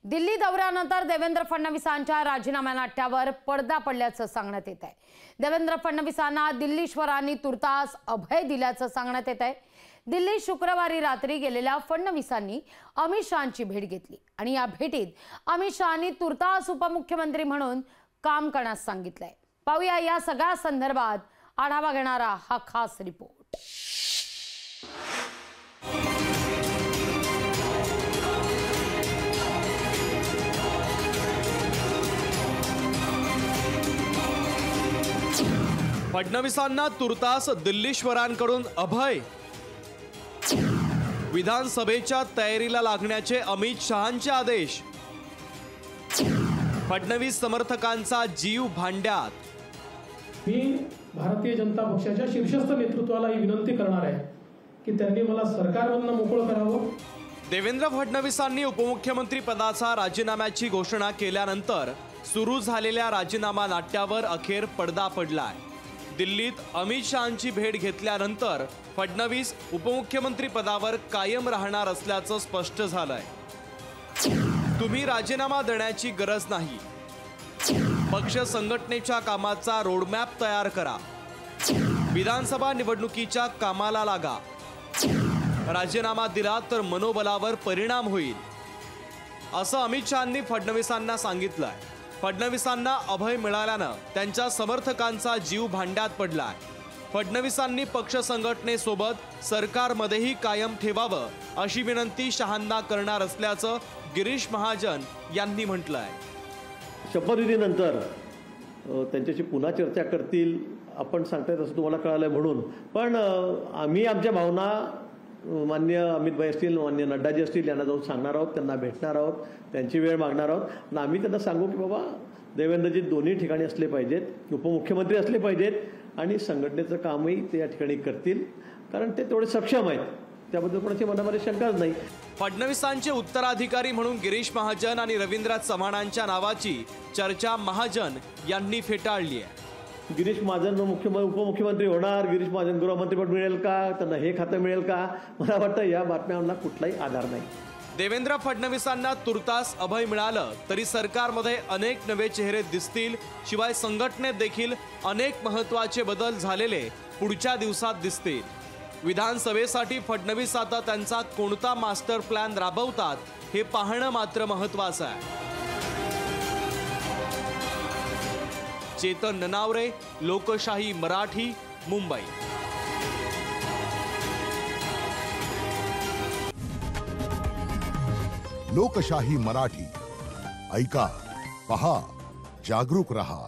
दिल्ली दौऱ्यानंतर देवेंद्र फडणवीसांच्या राजीनामा नाट्यावर पडदा पडल्याचं सांगण्यात येत आहे। देवेंद्र फडणवीसांना दिल्लीश्वरांनी तुर्तास अभय दिल्याचं सांगण्यात येत आहे। दिल्लीत शुक्रवारी रात्री गेलेल्या फडणवीसांनी अमित शहांची भेट घेतली आणि या भेटीत अमित शहांनी तुर्तास उपमुख्यमंत्री म्हणून काम करण्यास सांगितलंय। पाहूया या सगळ्या संदर्भात आढावा घेणारा हा खास रिपोर्ट। फडणवीसांना तुर्तास दिल्लीश्वरांकडून अभय। विधानसभेच्या तयारीला लागण्याचे अमित शहांचे आदेश। फडणवीस समर्थकांचा जीव भांड्यात। मी भारतीय जनता पक्षाच्या शीर्षस्थ नेतृत्वाला ही विनंती करणार आहे की त्यांनी मला सरकारमधून मोकळं करावं। देवेंद्र फडणवीसांनी उपमुख्यमंत्री पदाचा राजीनाम्याची घोषणा केल्यानंतर सुरू झालेल्या राजीनामा नाट्यावर अखेर पडदा पडलाय। दिल्लीत अमित शहांची भेट घेतल्यानंतर फडणवीस उपमुख्यमंत्री पदावर कायम राहणार असल्याचं स्पष्ट झालंय। तुम्ही राजीनामा देण्याची गरज नाही, पक्ष संघटनेच्या कामाचा रोडमॅप तयार करा, विधानसभा निवडणुकीच्या कामाला लागा। राजीनामा दिला तर मनोबलावर परिणाम होईल, असं अमित शहांनी फडणवीसांना सांगितलंय। फडणवीसांना अभय मिळाल्यानं त्यांच्या समर्थकांचा जीव भांड्यात पडलाय। फडणवीसांनी पक्ष संघटनेसोबत सरकारमध्येही कायम ठेवावं अशी विनंती शहांना करणार असल्याचं गिरीश महाजन यांनी म्हटलंय। शपथविधीनंतर त्यांच्याशी पुन्हा चर्चा करतील आपण सांगतायत असं तुम्हाला कळालंय म्हणून, पण आम्ही आमच्या भावना मान्य अमितभाई असतील, मान्य नड्डाजी असतील यांना जाऊन सांगणार आहोत, त्यांना भेटणार आहोत, त्यांची वेळ मागणार आहोत आणि आम्ही त्यांना सांगू की बाबा देवेंद्रजी दोन्ही ठिकाणी असले पाहिजेत, उपमुख्यमंत्री असले पाहिजेत आणि संघटनेचं कामही ते या ठिकाणी करतील, कारण ते तेवढे सक्षम आहेत, त्याबद्दल कोणाची मनामध्ये शंकाच नाही। फडणवीसांचे उत्तराधिकारी म्हणून गिरीश महाजन आणि रवींद्र चव्हाणांच्या नावाची चर्चा महाजन यांनी फेटाळली आहे। गिरीश महाजन उपमुख्यमंत्री होणार, गिरीश महाजन गृहमंत्रीपद मिळेल का, त्यांना हे खातं मिळेल का, मला वाटतं या बातम्यांना कुठलाही आधार नाही। देवेंद्र फडणवीसांना तुर्तास अभय मिळालं तरी सरकारमध्ये अनेक नवे चेहरे दिसतील, शिवाय संघटनेत देखील अनेक महत्त्वाचे बदल झालेले पुढच्या दिवसात दिसतील। विधानसभेसाठी फडणवीस आता त्यांचा कोणता मास्टर प्लॅन राबवतात हे पाहणं मात्र महत्त्वाचं आहे। चेतन ननावरे, लोकशाही मराठी, मुंबई। लोकशाही मराठी ऐका, पहा, जागरूक रहा।